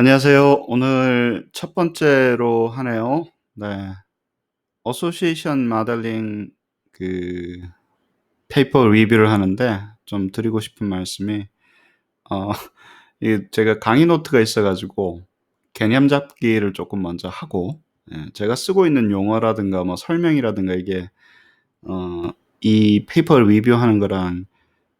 안녕하세요. 오늘 첫 번째로 하네요. 네. 어소시에이션 마델링 그 페이퍼 리뷰를 하는데 좀 드리고 싶은 말씀이 어 이게 제가 강의 노트가 있어 가지고 개념 잡기를 쪼끔 먼저 하고 제가 쓰고 있는 용어라든가 뭐 설명이라든가 이게 어 이 페이퍼를 리뷰하는 거랑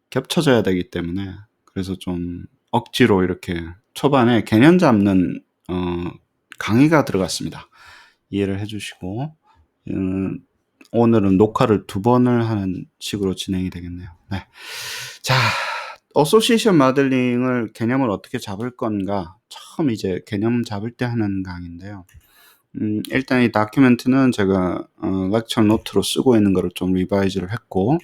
겹쳐져야 되기 때문에 그래서 좀 억지로 이렇게 초반에 개념 잡는 어 강의가 들어갔습니다. 이해를 해 주시고 음 오늘은 녹화를 두 번을 하는 식으로 진행이 되겠네요. 네. 자, 어소시에이션 모델링을 개념을 어떻게 잡을 건가 처음 이제 개념 잡을 때 하는 강의인데요. 일단 이 다큐멘트는 제가 렉처 노트로 쓰고 있는 거를 좀 리바이즈를 했고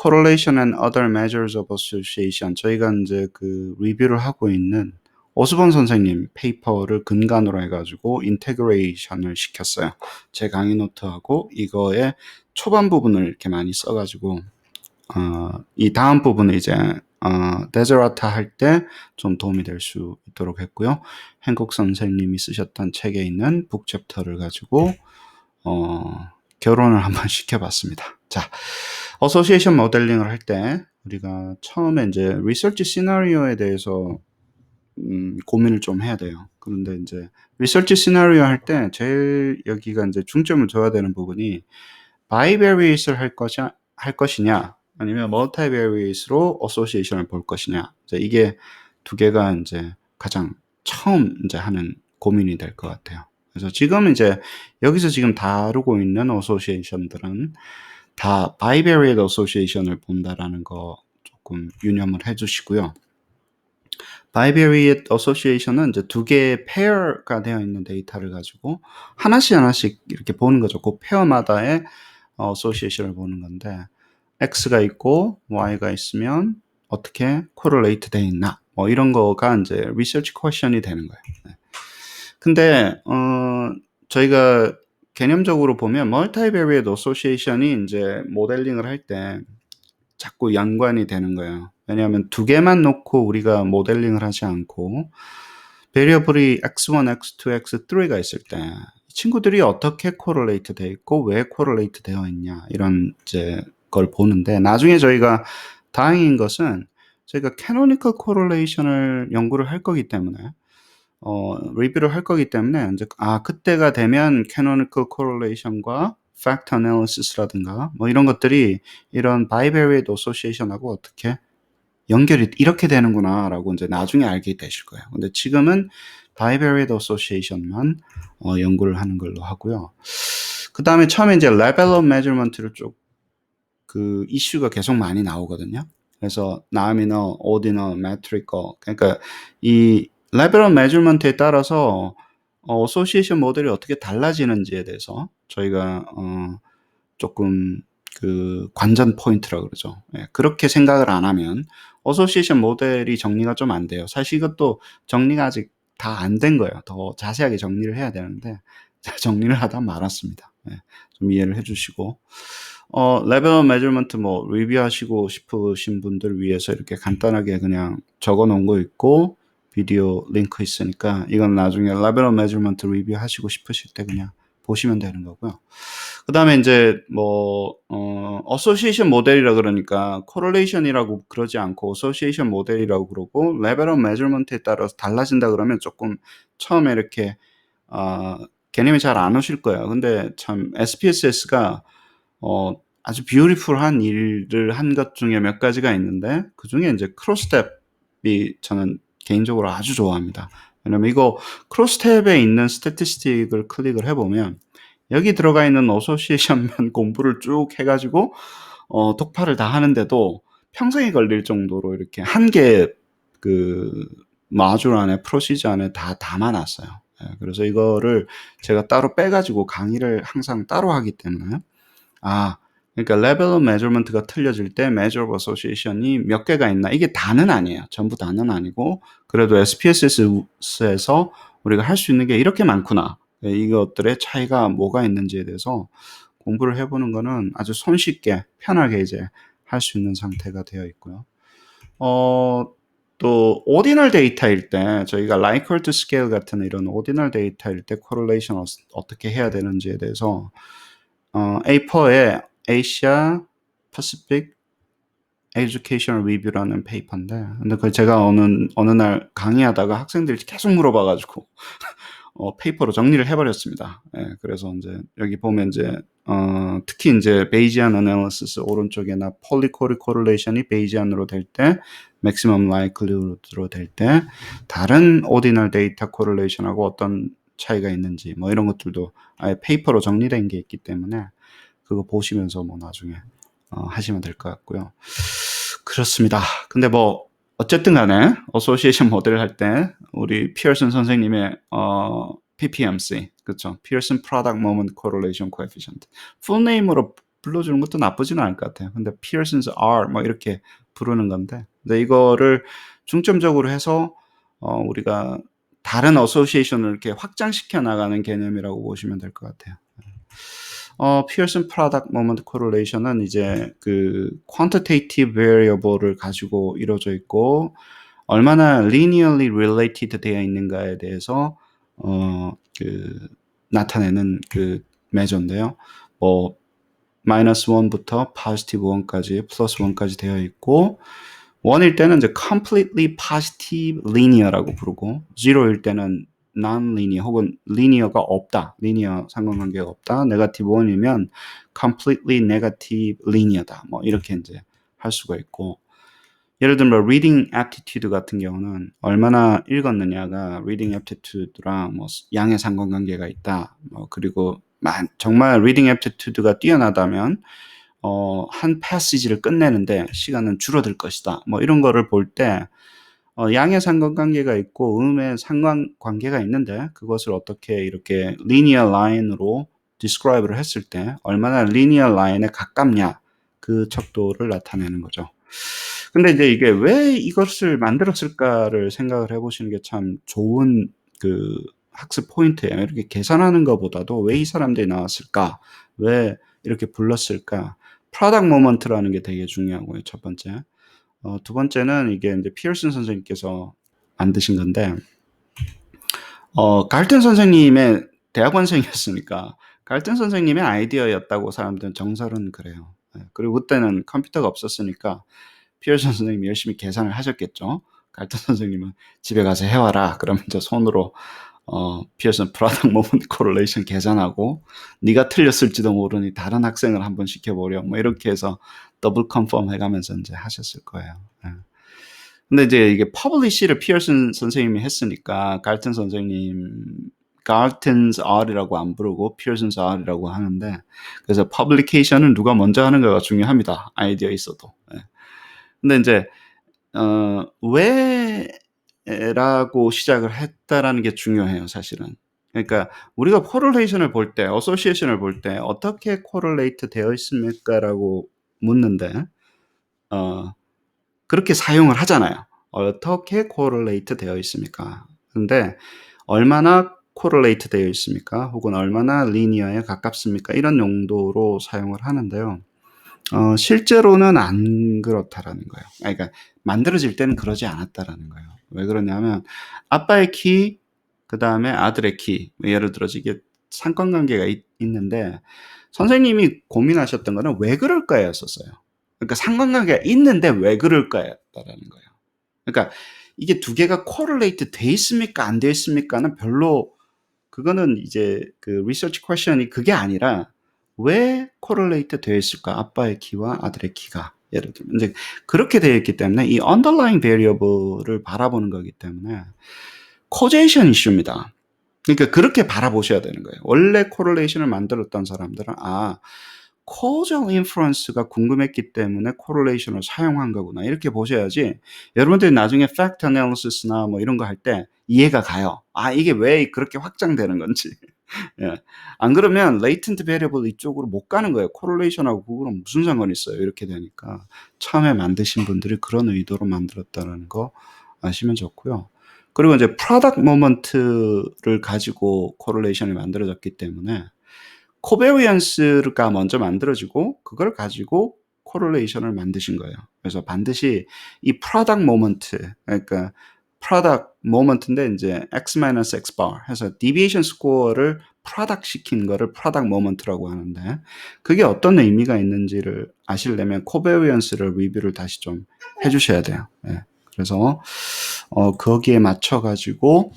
correlation and other measures of association 저희가 인제 그 리뷰를 하고 있는 오스본 선생님 페이퍼를 근간으로 해 가지고 인테그레이션을 시켰어요. 제 강의 노트하고 이거의 초반 부분을 이렇게 많이 써 가지고 이 다음 부분은 이제 데저라타 할 때 좀 도움이 될 수 있도록 했고요. 행콕 선생님이 쓰셨던 책에 있는 북 챕터를 가지고 결혼을 한번 시켜봤습니다. 자, 어소시에이션 모델링을 할 때 우리가 처음에 이제 리서치 시나리오에 대해서 고민을 좀 해야 돼요. 그런데 이제 리서치 시나리오 할 때 제일 여기가 이제 중점을 둬야 되는 부분이 바이베리에이트를 할 것이냐 아니면 멀티베리에이트로 어소시에이션을 볼 것이냐 이제 이게 두 개가 이제 가장 처음 이제 하는 고민이 될 것 같아요. 그래서 지금 이제 여기서 지금 다루고 있는 어소시에이션들은 다 바이베리에이트 어소시에이션을 본다라는 거 조금 유념을 해 주시고요. 바이베리에이트 어소시에이션은 이제 두 개의 페어가 되어 있는 데이터를 가지고 하나씩 이렇게 보는 거죠. 그 페어마다의 어소시에이션을 보는 건데 X가 있고 Y가 있으면 어떻게 코릴레이트 돼 있나 뭐 이런 거가 이제 리서치 퀘션이 되는 거예요. 네. 근데 저희가 개념적으로 보면 멀티베리에이트 어소시에이션이 이제 모델링을 할 때 자꾸 연관이 되는 거예요. 왜냐하면 두 개만 놓고 우리가 모델링을 하지 않고 베리어블이 x1, x2, x3가 있을 때 이 친구들이 어떻게 코릴레이트 돼 있고 왜 코릴레이트 되어 있냐 이런 이제 걸 보는데 나중에 저희가 다행인 것은 저희가 캐노니컬 코릴레이션을 연구를 할 거기 때문에 리뷰를 할 거기 때문에 이제 그때가 되면 캐노니컬 코릴레이션과 팩트 애널리시스라든가 뭐 이런 것들이 이런 바이베리에이트 어소시에이션하고 어떻게 연결이 이렇게 되는구나라고 이제 나중에 알게 되실 거예요. 근데 지금은 바이베리에이트 어소시에이션만 연구를 하는 걸로 하고요. 그 다음에 처음에 이제 레벨 오브 메저먼트를 그 이슈가 계속 많이 나오거든요. 그래서 나미너, 오디너, 메트리컬 그러니까 이 레벨 오브 메저먼트에 따라서 어소시에이션 모델이 어떻게 달라지는지에 대해서 저희가 조금 그 관전 포인트라고 그러죠. 예, 그렇게 생각을 안 하면 어소시에이션 모델이 정리가 좀 안 돼요. 사실 이것도 정리가 아직 다 안 된 거예요. 더 자세하게 정리를 해야 되는데 정리를 하다 말았습니다. 예, 좀 이해를 해주시고 레벨 오브 메저먼트 뭐 리뷰하시고 싶으신 분들 위해서 이렇게 간단하게 그냥 적어 놓은 거 있고 비디오 링크 있으니까 이건 나중에 레벨 오브 메저먼트 리뷰하시고 싶으실 때 그냥 보시면 되는 거고요. 그 다음에 이제 어소시에이션 모델이라 그러니까 코릴레이션이라고 그러지 않고 어소시에이션 모델이라고 그러고 레벨 오브 메저먼트에 따라서 달라진다 그러면 조금 처음에 이렇게 개념이 잘 안 오실 거예요. 근데 참 SPSS가 아주 뷰티풀한 일을 한 것 중에 몇 가지가 있는데 그 중에 이제 크로스텝이 저는 개인적으로 아주 좋아합니다. 왜냐면 이거 크로스텝에 있는 스태티스틱을 클릭을 해보면 여기 들어가 있는 어소시에이션만 공부를 쭉 해가지고 독파를 다 하는데도 평생이 걸릴 정도로 이렇게 한 개 그 마줄 안에 프로시저 안에 다 담아놨어요. 예, 그래서 이거를 제가 따로 빼가지고 강의를 항상 따로 하기 때문에 그러니까 레벨 오브 메저먼트가 틀려질 때 measure of association이 몇 개가 있나 이게 다는 아니에요. 전부 다는 아니고 그래도 SPSS에서 우리가 할 수 있는 게 이렇게 많구나. 이것들의 차이가 뭐가 있는지에 대해서 공부를 해보는 거는 아주 손쉽게 편하게 이제 할 수 있는 상태가 되어 있고요. 또 ordinal 데이터일 때 저희가 Likert scale 같은 이런 ordinal 데이터일 때 correlation 어떻게 해야 되는지에 대해서 A4에 Asia Pacific Educational Review라는 페이퍼인데, 근데 그 제가 어느 날 강의하다가 학생들이 계속 물어봐가지고 페이퍼로 정리를 해버렸습니다. 예, 그래서 이제 여기 보면 이제 특히 이제 베이지안 어널리시스 오른쪽에나 폴리코리 코릴레이션이 베이지안으로 될 때, 맥시멈 라이클리후드로 될 때 다른 오디널 데이터 코릴레이션하고 어떤 차이가 있는지 뭐 이런 것들도 아예 페이퍼로 정리된 게 있기 때문에 그거 보시면서 뭐 나중에 하시면 될 것 같고요. 그렇습니다. 근데 뭐 어쨌든 간에 어소시에이션 모델을 할 때 우리 피어슨 선생님의 PPMC, 그렇죠? Pearson Product Moment Correlation Coefficient. 풀 네임으로 불러주는 것도 나쁘지는 않을 것 같아요. 근데 Pearson's R 뭐 이렇게 부르는 건데, 근데 이거를 중점적으로 해서 우리가 다른 어소시에이션을 이렇게 확장시켜 나가는 개념이라고 보시면 될 것 같아요. Pearson Product Moment Correlation은 이제 그 quantitative variable을 가지고 이루어져 있고 얼마나 linearly related 되어 있는가에 대해서 그 나타내는 그 measure인데요. 뭐 -1부터 +1까지, +1까지 되어 있고 1일 때는 이제 completely positive linear라고 부르고 0일 때는 non-linear 혹은 linear가 없다. linear 상관관계가 없다. negative 1이면 completely negative linear다. 뭐 이렇게 이제 할 수가 있고, 예를 들면 reading aptitude 같은 경우는 얼마나 읽었느냐가 reading aptitude랑 뭐 양의 상관관계가 있다. 그리고 정말 reading aptitude가 뛰어나다면 한 패시지를 끝내는데 시간은 줄어들 것이다. 뭐 이런 거를 볼 때 양의 상관관계가 있고 음의 상관관계가 있는데 그것을 어떻게 이렇게 linear line으로 describe를 했을 때 얼마나 linear line에 가깝냐, 그 척도를 나타내는 거죠. 근데 이제 이게 왜 이것을 만들었을까를 생각을 해보시는 게 참 좋은 그 학습 포인트예요. 이렇게 계산하는 것보다도 왜 이 사람들이 나왔을까? 왜 이렇게 불렀을까? 프로덕트 모먼트라는 게 되게 중요하고요. 첫 번째. 두 번째는 이게 이제 피어슨 선생님께서 만드신 건데, 갈튼 선생님의 대학원생이었으니까 갈튼 선생님의 아이디어였다고 사람들은 정설은 그래요. 그리고 그때는 컴퓨터가 없었으니까 피어슨 선생님이 열심히 계산을 하셨겠죠. 갈튼 선생님은 집에 가서 해와라. 그러면 이제 손으로 피어슨 프로덕트 모먼트 코릴레이션 계산하고 네가 틀렸을지도 모르니 다른 학생을 한번 시켜보려. 뭐 이렇게 해서 더블 컨펌 해가면서 이제 하셨을 거예요. 근데 이제 이게 퍼블리시를 피어슨 선생님이 했으니까 갈튼 선생님 갈튼's R이라고 안 부르고 피어슨's R이라고 하는데, 그래서 퍼블리케이션은 누가 먼저 하는가가 중요합니다. 아이디어 있어도. 근데 이제 왜라고 시작을 했다라는 게 중요해요, 사실은. 그러니까 우리가 코릴레이션을 볼 때, 어소시에이션을 볼 때 어떻게 코릴레이트 되어 있습니까라고 묻는데 그렇게 사용을 하잖아요. 어떻게 코릴레이트 되어 있습니까? 근데 얼마나 코릴레이트 되어 있습니까? 혹은 얼마나 리니어에 가깝습니까? 이런 용도로 사용을 하는데요. 실제로는 안 그렇다라는 거예요. 그러니까 만들어질 때는 그러지 않았다라는 거예요. 왜 그러냐면 아빠의 키, 그 다음에 아들의 키, 예를 들어서 이게 상관관계가 있는데 선생님이 고민하셨던 거는 왜 그럴까였었어요. 그러니까 상관관계가 있는데 왜 그럴까였다라는 거예요. 그러니까 이게 두 개가 코릴레이트 돼 있습니까? 안 돼 있습니까는 별로, 그거는 이제 그 리서치 퀘션이 그게 아니라 왜 코릴레이트 되어 있을까? 아빠의 키와 아들의 키가. 예를 들면 이제 그렇게 되어 있기 때문에 이 underlying variable을 바라보는 거기 때문에 causation 이슈입니다. 그러니까 그렇게 바라보셔야 되는 거예요. 원래 코릴레이션을 만들었던 사람들은 causal inference가 궁금했기 때문에 코릴레이션을 사용한 거구나, 이렇게 보셔야지 여러분들이 나중에 fact analysis나 뭐 이런 거 할 때 이해가 가요. 이게 왜 그렇게 확장되는 건지. 예. 안 그러면 latent variable 이쪽으로 못 가는 거예요. 코릴레이션하고 그거랑 무슨 상관이 있어요. 이렇게 되니까 처음에 만드신 분들이 그런 의도로 만들었다는 거 아시면 좋고요. 그리고 이제 product moment를 가지고 코릴레이션이 만들어졌기 때문에 코베리언스가 먼저 만들어지고 그걸 가지고 코릴레이션을 만드신 거예요. 그래서 반드시 이 product moment, 그러니까 product moment인데 이제 x-x bar 해서 deviation score를 product 시킨 거를 product moment라고 하는데 그게 어떤 의미가 있는지를 아시려면 코베리언스를 리뷰를 다시 좀 해주셔야 돼요. 예. 그래서 거기에 맞춰 가지고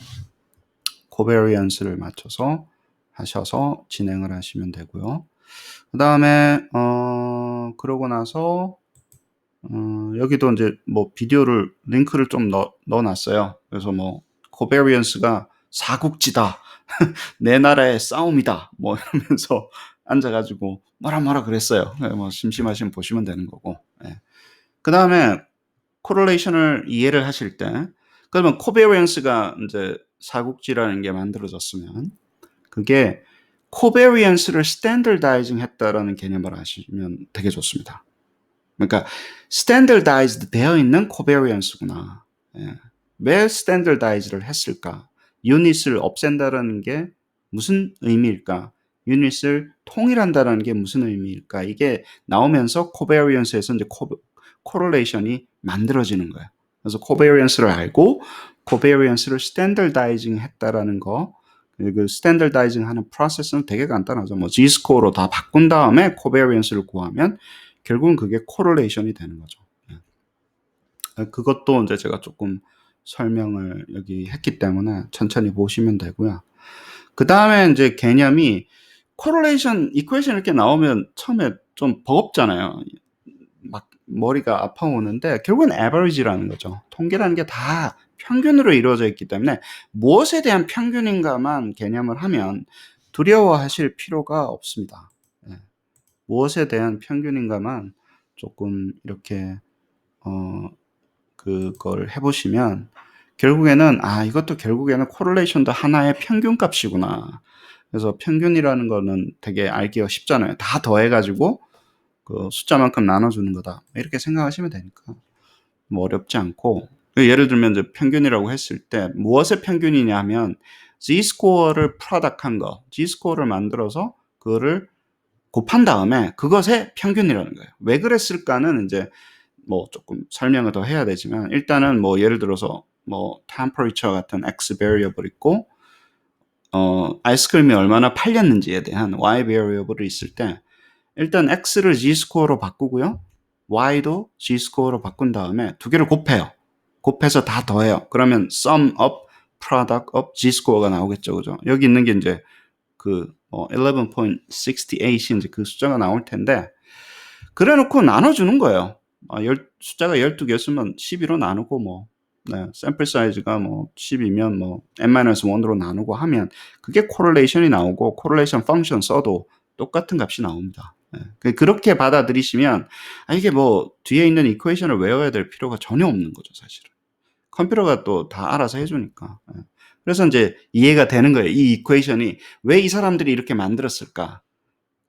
코베리언스를 맞춰서 하셔서 진행을 하시면 되고요. 그 다음에 그러고 나서 여기도 이제 뭐 비디오를 링크를 좀 넣어놨어요. 그래서 뭐 코베리언스가 사국지다, 내 나라의 싸움이다, 뭐 이러면서 앉아가지고 뭐라 그랬어요. 뭐 심심하시면 보시면 되는 거고. 예. 그 다음에 코릴레이션을 이해를 하실 때, 그러면 코베리언스가 이제 사국지라는 게 만들어졌으면 그게 코베리언스를 스탠더다이징 했다라는 개념을 아시면 되게 좋습니다. 그러니까 스탠더다이즈드 되어 있는 코베리언스구나. 예. 왜 스탠더다이즈를 했을까? 유닛을 없앤다라는 게 무슨 의미일까? 유닛을 통일한다라는 게 무슨 의미일까? 이게 나오면서 코베리언스에서 이제 코릴레이션이 만들어지는 거예요. 그래서 코베리언스를 알고 코베리언스를 스탠더다이징 했다라는 거, 그 스탠더다이징 하는 프로세스는 되게 간단하죠. 뭐 G-스코어로 다 바꾼 다음에 코베리언스를 구하면 결국은 그게 코릴레이션이 되는 거죠. 그것도 이제 제가 조금 설명을 여기 했기 때문에 천천히 보시면 되고요. 그 다음에 이제 개념이 코릴레이션 이퀘이션 이렇게 나오면 처음에 좀 버겁잖아요. 막 머리가 아파오는데 결국은 average라는 거죠. 통계라는 게 다 평균으로 이루어져 있기 때문에 무엇에 대한 평균인가만 개념을 하면 두려워하실 필요가 없습니다. 예. 무엇에 대한 평균인가만 조금 이렇게 그걸 해보시면 결국에는 이것도 결국에는 코릴레이션도 하나의 평균값이구나. 그래서 평균이라는 거는 되게 알기가 쉽잖아요. 다 더해가지고 그 숫자만큼 나눠주는 거다. 이렇게 생각하시면 되니까 뭐 어렵지 않고, 예를 들면 이제 평균이라고 했을 때 무엇의 평균이냐 하면 G-스코어를 프로덕한 거, G-스코어를 만들어서 그거를 곱한 다음에 그것의 평균이라는 거예요. 왜 그랬을까는 이제 뭐 조금 설명을 더 해야 되지만 일단은 뭐 예를 들어서 뭐 temperature 같은 X variable 있고 아이스크림이 얼마나 팔렸는지에 대한 Y variable이 있을 때 일단 X를 G-스코어로 바꾸고요. Y도 G-스코어로 바꾼 다음에 두 개를 곱해요. 곱해서 다 더해요. 그러면 sum up product of G-스코어가 나오겠죠. 그죠? 여기 있는 게 이제 그 11.68이 이제 그 숫자가 나올 텐데 그래 놓고 나눠주는 거예요. 숫자가 12개였으면 12로 나누고 뭐 샘플 사이즈가 뭐 10이면 뭐 n-1으로 나누고 하면 그게 코릴레이션이 나오고 코릴레이션 펑션 써도 똑같은 값이 나옵니다. 그렇게 받아들이시면 이게 뭐 뒤에 있는 이퀘이션을 외워야 될 필요가 전혀 없는 거죠, 사실은. 컴퓨터가 또 다 알아서 해주니까. 그래서 이제 이해가 되는 거예요. 이 이퀘이션이 왜 이 사람들이 이렇게 만들었을까?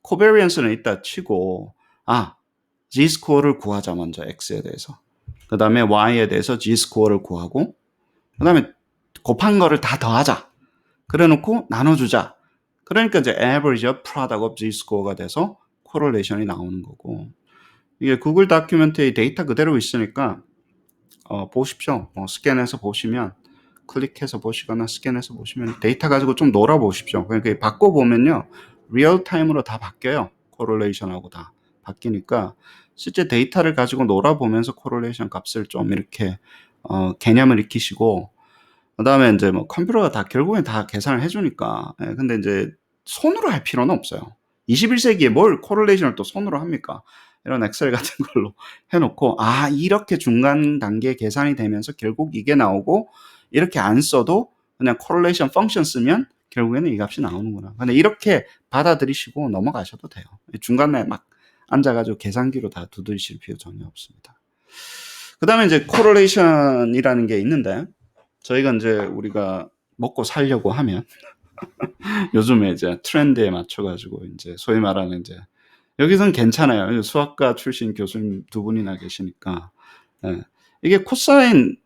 코베리언스는 있다 치고 G-스코어를 구하자. 먼저 X에 대해서. 그 다음에 Y에 대해서 G-스코어를 구하고 그 다음에 곱한 거를 다 더하자. 그래 놓고 나눠주자. 그러니까 이제 average of product of G-스코어가 돼서 코릴레이션이 나오는 거고, 이게 구글 다큐멘터리 데이터 그대로 있으니까 보십시오. 스캔해서 보시면, 클릭해서 보시거나 스캔해서 보시면 데이터 가지고 좀 놀아보십시오. 그러니까 바꿔보면요, 리얼타임으로 다 바뀌어요. 코릴레이션하고 다 바뀌니까 실제 데이터를 가지고 놀아보면서 코릴레이션 값을 좀 이렇게 개념을 익히시고, 그 다음에 이제 뭐 컴퓨터가 다 결국엔 다 계산을 해주니까. 근데 이제 손으로 할 필요는 없어요. 21세기에 뭘 코릴레이션을 또 손으로 합니까? 이런 엑셀 같은 걸로 해놓고 이렇게 중간 단계 계산이 되면서 결국 이게 나오고, 이렇게 안 써도 그냥 코릴레이션 펑션 쓰면 결국에는 이 값이 나오는구나. 근데 이렇게 받아들이시고 넘어가셔도 돼요. 중간에 막 앉아가지고 계산기로 다 두드리실 필요 전혀 없습니다. 그 다음에 이제 코릴레이션이라는 게 있는데, 저희가 이제 우리가 먹고 살려고 하면 요즘에 이제 트렌드에 맞춰가지고 이제 소위 말하는 이제 여기서는 괜찮아요. 수학과 출신 교수님 두 분이나 계시니까. 이게 코사인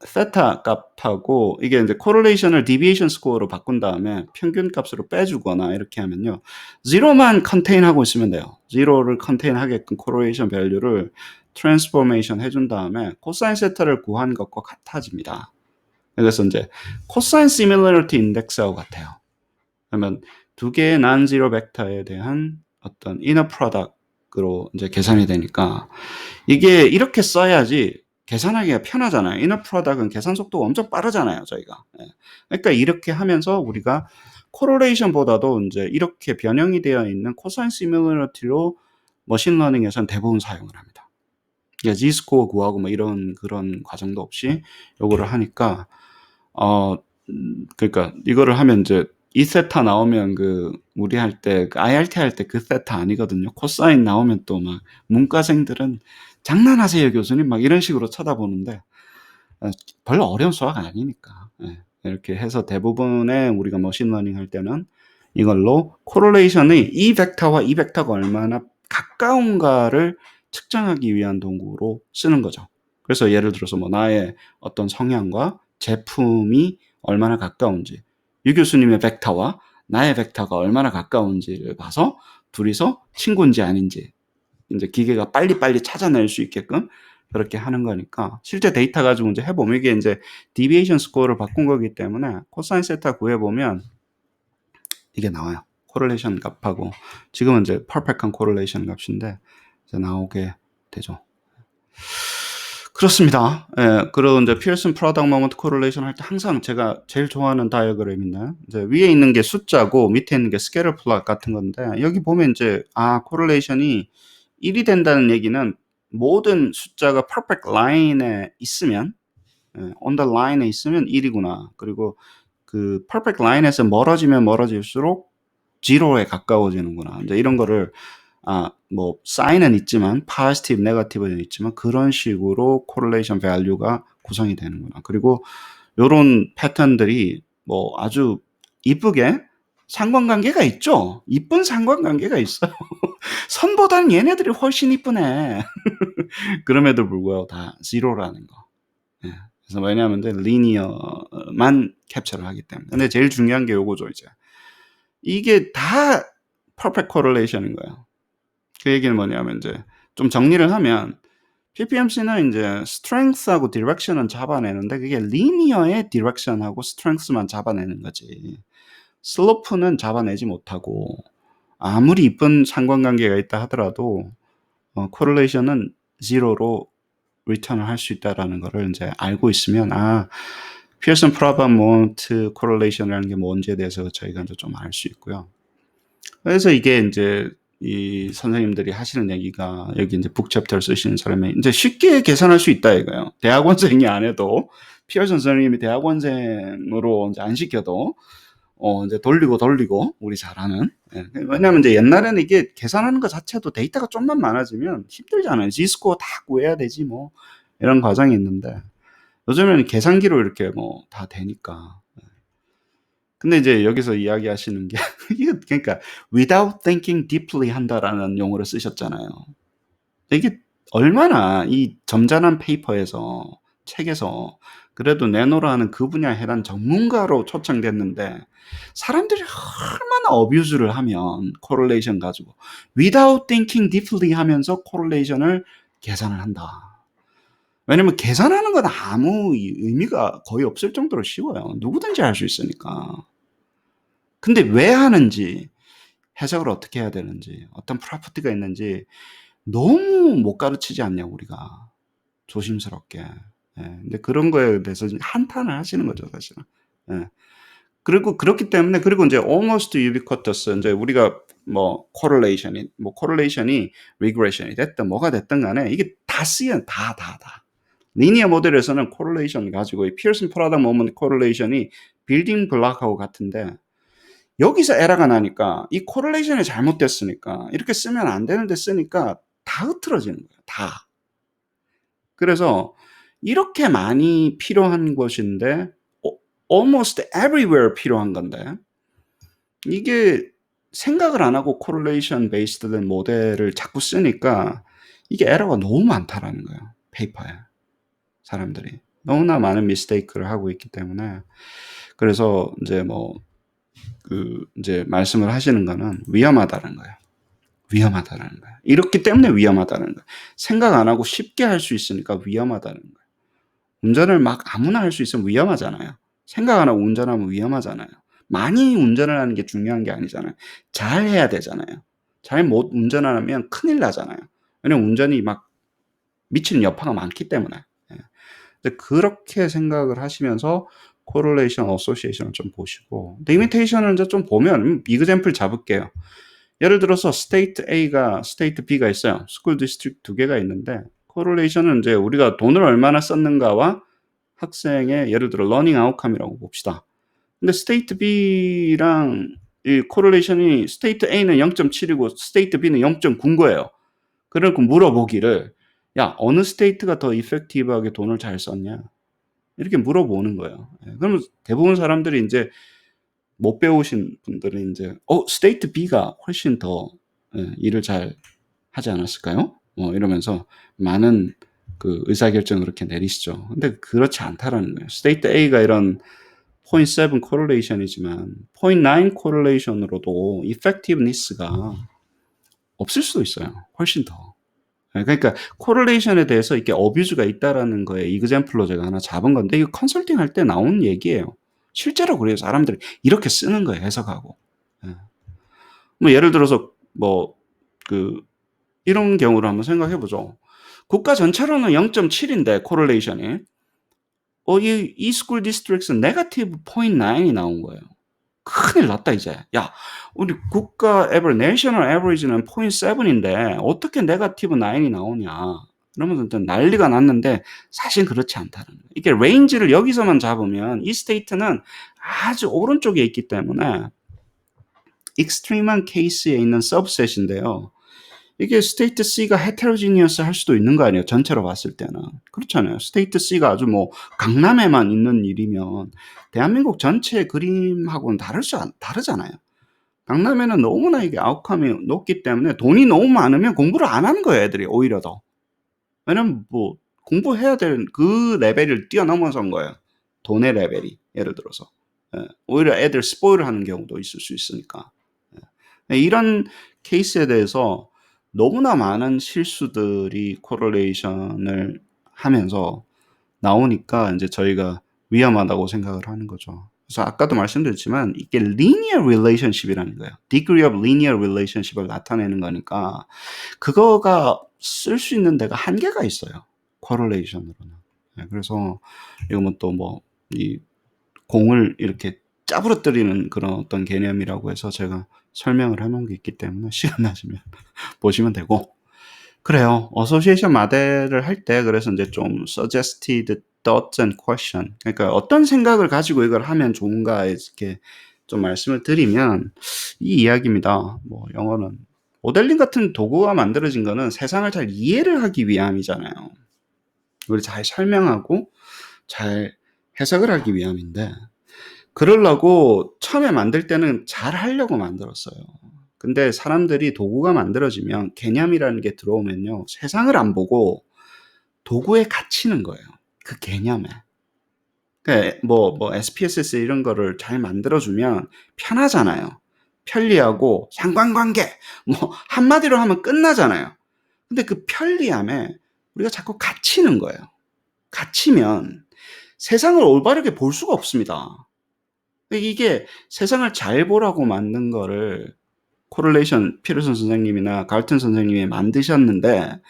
세타 값하고 이게 이제 코릴레이션을 디비에이션 스코어로 바꾼 다음에 평균 값으로 빼주거나 이렇게 하면요, 제로만 컨테인하고 있으면 돼요. 제로를 컨테인하게끔 코릴레이션 밸류를 트랜스포메이션 해준 다음에 코사인 세타를 구한 것과 같아집니다. 그래서 이제 코사인 시밀러리티 인덱스하고 같아요. 그러면 두 개의 난지로 벡터에 대한 어떤 이너 프로덕트로 이제 계산이 되니까 이게 이렇게 써야지 계산하기가 편하잖아요. 이너 프로덕트는 계산 속도가 엄청 빠르잖아요, 저희가. 그러니까 이렇게 하면서 우리가 코릴레이션보다도 이제 이렇게 변형이 되어 있는 코사인 시밀러리티로 머신러닝에서는 대부분 사용을 합니다. Z스코어 구하고 뭐 이런 그런 과정도 없이 요거를 하니까 그러니까 이거를 하면 이제 이 세타 나오면 우리 할 때 IRT 할 때 그 세타 아니거든요. 코사인 나오면 또 막 문과생들은 장난하세요 교수님 막 이런 식으로 쳐다보는데 별로 어려운 수학 아니니까. 이렇게 해서 대부분의 우리가 머신러닝 할 때는 이걸로 코릴레이션이 이 벡터와 이 벡터가 얼마나 가까운가를 측정하기 위한 도구로 쓰는 거죠. 그래서 예를 들어서 뭐 나의 어떤 성향과 제품이 얼마나 가까운지, 유 교수님의 벡터와 나의 벡터가 얼마나 가까운지를 봐서 둘이서 친구인지 아닌지 이제 기계가 빨리빨리 찾아낼 수 있게끔 그렇게 하는 거니까 실제 데이터 가지고 이제 해보면 이게 이제 디비에이션 스코어를 바꾼 거기 때문에 코사인 세타 구해보면 이게 나와요. 코릴레이션 값하고 지금은 이제 퍼펙트한 코릴레이션 값인데 이제 나오게 되죠. 그렇습니다. 그리고 이제 피어슨 프로덕트 모먼트 코릴레이션 할 때 항상 제가 제일 좋아하는 다이어그램인데 이제 위에 있는 게 숫자고 밑에 있는 게 스케일러 플롯 같은 건데 여기 보면 이제 코릴레이션이 1이 된다는 얘기는 모든 숫자가 perfect line에 있으면 on the line에 있으면 1이구나. 그리고 그 perfect line에서 멀어지면 멀어질수록 0에 가까워지는구나. 이제 이런 거를 뭐 사인은 있지만 positive, negative는 있지만 그런 식으로 correlation value가 구성이 되는구나. 그리고 요런 패턴들이 뭐 아주 이쁘게 상관관계가 있죠. 이쁜 상관관계가 있어요. 선보다는 얘네들이 훨씬 이쁘네. 그럼에도 불구하고 다 0라는 거. 그래서 왜냐하면 리니어만 캡처를 하기 때문에. 근데 제일 중요한 게 요거죠, 이제. 이게 다 perfect correlation인 거예요. 그 얘기는 뭐냐면 이제 좀 정리를 하면 PPMC는 이제 strength하고 direction은 잡아내는데 그게 linear의 direction하고 strength만 잡아내는 거지. slope는 잡아내지 못하고 아무리 이쁜 상관관계가 있다 하더라도 correlation은 0로 return을 할 수 있다라는 거를 이제 알고 있으면 피어슨 프로덕트 모먼트 코릴레이션이라는 게 뭔지에 대해서 저희가 이제 좀 알 수 있고요. 그래서 이게 이제 이 선생님들이 하시는 얘기가 여기 이제 북챕터를 쓰시는 사람이 이제 쉽게 계산할 수 있다 이거예요. 대학원생이 안 해도 피어슨 선생님이 대학원생으로 이제 안 시켜도 이제 돌리고 우리 잘하는. 왜냐하면 이제 옛날에는 이게 계산하는 것 자체도 데이터가 좀만 많아지면 힘들잖아요. Z스코어 다 구해야 되지 뭐 이런 과정이 있는데 요즘에는 계산기로 이렇게 뭐 다 되니까. 근데 이제 여기서 이야기하시는 게 그러니까 without thinking deeply 한다라는 용어를 쓰셨잖아요. 이게 얼마나 이 점잖은 페이퍼에서 책에서 그래도 내노라는 그 분야에 해당 전문가로 초청됐는데 사람들이 얼마나 어뷰즈를 하면 코릴레이션 가지고 without thinking deeply 하면서 코릴레이션을 계산을 한다. 왜냐면 계산하는 건 아무 의미가 거의 없을 정도로 쉬워요. 누구든지 할 수 있으니까. 근데 왜 하는지 해석을 어떻게 해야 되는지 어떤 프로퍼티가 있는지 너무 못 가르치지 않냐 우리가 조심스럽게. 근데 그런 거에 대해서 한탄을 하시는 거죠 사실은. 그리고 그렇기 때문에 그리고 이제 almost ubiquitous 이제 우리가 뭐 correlation이 regression이 됐든 뭐가 됐든 간에 이게 다 쓰여 다. 리니어 모델에서는 correlation 가지고 이 피어슨 프로덕트 모먼트 correlation이 빌딩 블록하고 같은데 여기서 에러가 나니까 이 correlation이 잘못됐으니까 이렇게 쓰면 안 되는데 쓰니까 다 흐트러지는 거예요. 다. 그래서 이렇게 많이 필요한 것인데 almost everywhere 필요한 건데 이게 생각을 안 하고 correlation based 된 모델을 자꾸 쓰니까 이게 에러가 너무 많다라는 거예요. 페이퍼에. 사람들이. 너무나 많은 미스테이크를 하고 있기 때문에 그래서 이제 이제 말씀을 하시는 거는 위험하다는 거예요. 위험하다라는 거야. 이렇기 때문에 위험하다는 거야. 생각 안 하고 쉽게 할 수 있으니까 위험하다는 거야. 운전을 막 아무나 할 수 있으면 위험하잖아요. 생각 안 하고 운전하면 위험하잖아요. 많이 운전을 하는 게 중요한 게 아니잖아요. 잘 해야 되잖아요. 잘 못 운전하면 큰일 나잖아요. 왜냐면 운전이 막 미치는 여파가 많기 때문에. 예. 근데 그렇게 생각을 하시면서 correlation, association을 좀 보시고, limitation을 이제 좀 보면, example 잡을게요. 예를 들어서 state A가 state B가 있어요. school district 두 개가 있는데, correlation은 이제 우리가 돈을 얼마나 썼는가와 학생의 예를 들어 learning outcome이라고 봅시다. 근데 state B랑 이 correlation이 state A는 0.7이고 state B는 0.9인 거예요. 그래놓고 물어보기를, 야, 어느 스테이트가 더 이펙티브하게 돈을 잘 썼냐? 이렇게 물어보는 거예요. 예, 그러면 대부분 사람들이 이제 못 배우신 분들은 이제, 스테이트 B가 훨씬 더 일을 잘 하지 않았을까요? 이러면서 많은 그 의사결정을 그렇게 내리시죠. 근데 그렇지 않다라는 거예요. 스테이트 A가 이런 0.7 correlation이지만 0.9 correlation으로도 effectiveness가 없을 수도 있어요. 훨씬 더. 그러니까 코릴레이션에 대해서 이렇게 어뷰즈가 있다라는 거에 이그젬플로 제가 하나 잡은 건데 이거 컨설팅 할 때 나온 얘기예요. 실제로 그래요. 사람들이 이렇게 쓰는 거예요. 해석하고. 예. 뭐 예를 들어서 뭐 그 이런 경우를 한번 생각해 보죠. 국가 전체로는 0.7인데 코릴레이션이 이 스쿨 디스트릭트는 네거티브 0.9이 나온 거예요. 큰일 났다 이제. 야, 우리 국가 에버리지, 내셔널 에버리지는 0.7인데 어떻게 네거티브 9이 나오냐. 그러면서 일단 난리가 났는데 사실 그렇지 않다는 거예요. 이게 레인지를 여기서만 잡으면 이 스테이트는 아주 오른쪽에 있기 때문에 익스트림한 케이스에 있는 서브셋인데요. 이게 스테이트 C가 헤테로지니어스 할 수도 있는 거 아니에요. 전체로 봤을 때는. 그렇잖아요. 스테이트 C가 아주 뭐 강남에만 있는 일이면 대한민국 전체 그림하고는 다르잖아요. 강남에는 너무나 이게 아웃컴이 높기 때문에 돈이 너무 많으면 공부를 안 하는 거예요, 애들이 오히려 더. 왜냐면 뭐 공부해야 될 그 레벨을 뛰어넘어선 거예요. 돈의 레벨이 예를 들어서. 오히려 애들 스포일을 하는 경우도 있을 수 있으니까. 이런 케이스에 대해서 너무나 많은 실수들이 코릴레이션을 하면서 나오니까 이제 저희가 위험하다고 생각을 하는 거죠. 그래서 아까도 말씀드렸지만 이게 linear relationship이라는 거예요. degree of linear relationship을 나타내는 거니까 그거가 쓸 수 있는 데가 한계가 있어요. correlation으로는. 그래서 이거 뭐 또 뭐 이 공을 이렇게 짜부러뜨리는 그런 어떤 개념이라고 해서 제가 설명을 해놓은 게 있기 때문에 시간 나시면 보시면 되고 그래요. 어소시에이션 모델을 할 때 그래서 이제 좀 suggested thoughts and question 그러니까 어떤 생각을 가지고 이걸 하면 좋은가 이렇게 좀 말씀을 드리면 이 이야기입니다. 뭐 영어는 모델링 같은 도구가 만들어진 거는 세상을 잘 이해를 하기 위함이잖아요. 우리 잘 설명하고 잘 해석을 하기 위함인데 그러려고 처음에 만들 때는 잘 하려고 만들었어요. 근데 사람들이 도구가 만들어지면 개념이라는 게 들어오면요. 세상을 안 보고 도구에 갇히는 거예요. 그 개념에. 그러니까 뭐 SPSS 이런 거를 잘 만들어주면 편하잖아요. 편리하고 상관관계 뭐 한마디로 하면 끝나잖아요. 근데 그 편리함에 우리가 자꾸 갇히는 거예요. 갇히면 세상을 올바르게 볼 수가 없습니다. 이게 세상을 잘 보라고 만든 거를 코릴레이션 피르슨 선생님이나 갈튼 선생님이 만드셨는데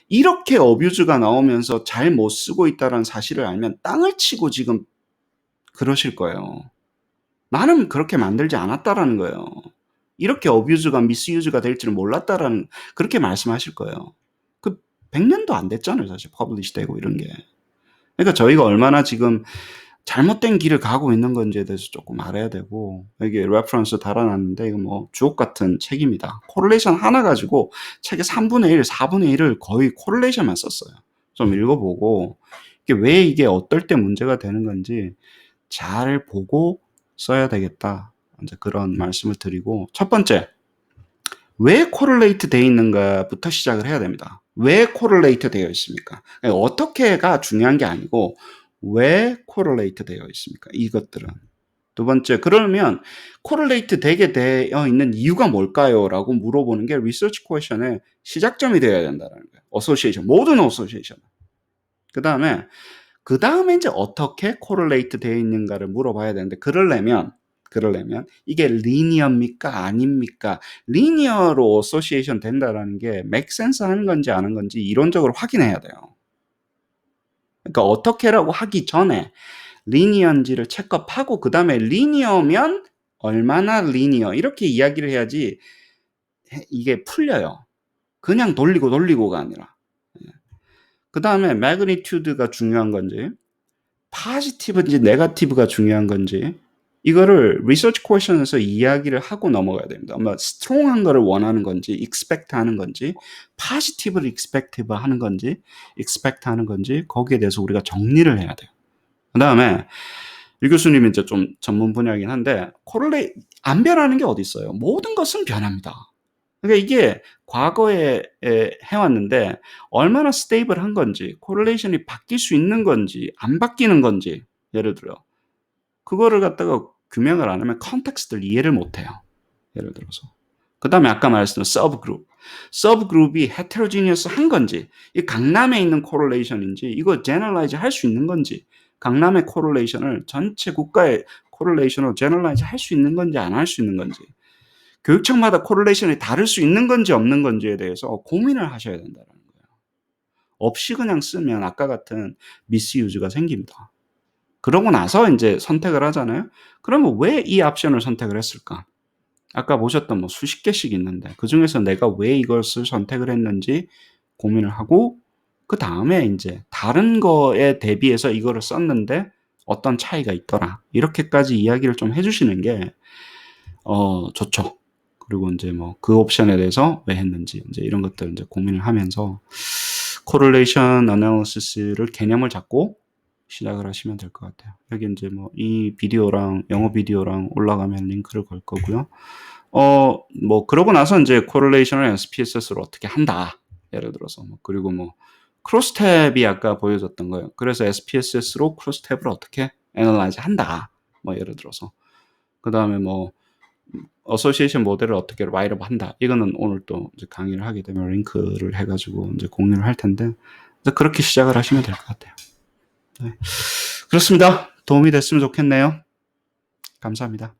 이렇게 어뷰즈가 나오면서 잘 못 쓰고 있다는 사실을 알면 땅을 치고 지금 그러실 거예요. 나는 그렇게 만들지 않았다라는 거예요. 이렇게 어뷰즈가 미스유즈가 될 줄 몰랐다라는 그렇게 말씀하실 거예요. 그 100년도 안 됐잖아요. 사실 퍼블리시 되고 이런 게. 그러니까 저희가 얼마나 지금 잘못된 길을 가고 있는 건지에 대해서 조금 알아야 되고 여기 레퍼런스 달아놨는데 이거 뭐 주옥 같은 책입니다. 코릴레이션 하나 가지고 책의 3분의 1, 4분의 1을 거의 코릴레이션만 썼어요. 좀 읽어보고 이게 왜 어떨 때 문제가 되는 건지 잘 보고 써야 되겠다. 이제 그런 말씀을 드리고 첫 번째 왜 코릴레이트 되어 있는가부터 시작을 해야 됩니다. 왜 코릴레이트 되어 있습니까? 어떻게가 중요한 게 아니고 왜 코릴레이트 되어 있습니까? 이것들은. 두 번째, 그러면 correlate 되게 되어 있는 이유가 뭘까요? 라고 물어보는 게 research question의 시작점이 되어야 된다는 거예요. association, 모든 association. 그 다음에 이제 어떻게 correlate 되어 있는가를 물어봐야 되는데, 그러려면 이게 linear입니까? 아닙니까? linear로 association 된다라는 게 make sense 하는 건지 아는 건지 이론적으로 확인해야 돼요. 그러니까 어떻게라고 하기 전에 linear인지를 체크업하고 그 다음에 linear면 얼마나 linear 이렇게 이야기를 해야지 이게 풀려요. 그냥 돌리고가 아니라. 그 다음에 magnitude가 중요한 건지 positive인지 negative가 중요한 건지 이거를 research question에서 이야기를 하고 넘어가야 됩니다. 아마 strong한 거를 원하는 건지 expect 하는 건지 positive를 expective 하는 건지 expect 하는 건지 거기에 대해서 우리가 정리를 해야 돼요. 그 다음에 이 교수님이 이제 좀 전문 분야이긴 한데 안 변하는 게 어디 있어요? 모든 것은 변합니다. 그러니까 이게 과거에 해왔는데 얼마나 스테이블한 건지 코릴레이션이 바뀔 수 있는 건지 안 바뀌는 건지 예를 들어 그거를 갖다가 규명을 안 하면 컨텍스트를 이해를 못해요. 예를 들어서 그 다음에 아까 말했던 서브그룹이 헤테로지니어스한 건지 이 강남에 있는 코릴레이션인지 이거 제너럴라이즈 할 수 있는 건지 강남의 코릴레이션을 전체 국가의 코릴레이션으로 제너럴라이즈 할 수 있는 건지 안 할 수 있는 건지 교육청마다 코릴레이션이 다를 수 있는 건지 없는 건지에 대해서 고민을 하셔야 된다는 거예요. 없이 그냥 쓰면 아까 같은 미스유즈가 생깁니다. 그러고 나서 이제 선택을 하잖아요. 그러면 왜 이 옵션을 선택을 했을까? 아까 보셨던 뭐 수십 개씩 있는데 그중에서 내가 왜 이것을 선택을 했는지 고민을 하고 그 다음에 이제 다른 거에 대비해서 이거를 썼는데 어떤 차이가 있더라. 이렇게까지 이야기를 좀 해주시는 게 좋죠. 그리고 이제 뭐 그 옵션에 대해서 왜 했는지 이제 이런 것들 이제 고민을 하면서 correlation analysis를 개념을 잡고 시작을 하시면 될 것 같아요. 여기 이제 뭐 이 비디오랑 영어 비디오랑 올라가면 링크를 걸 거고요. 뭐 그러고 나서 이제 correlation을 SPSS로 어떻게 한다. 예를 들어서 뭐 그리고 뭐 크로스탭이 아까 보여줬던 거예요. 그래서 SPSS로 크로스탭을 어떻게 애널라이즈 한다. 뭐 예를 들어서 그 다음에 뭐 어소시에이션 모델을 어떻게 라이트업 한다. 이거는 오늘 또 이제 강의를 하게 되면 링크를 해가지고 이제 공유를 할 텐데 이제 그렇게 시작을 하시면 될 것 같아요. 네. 그렇습니다. 도움이 됐으면 좋겠네요. 감사합니다.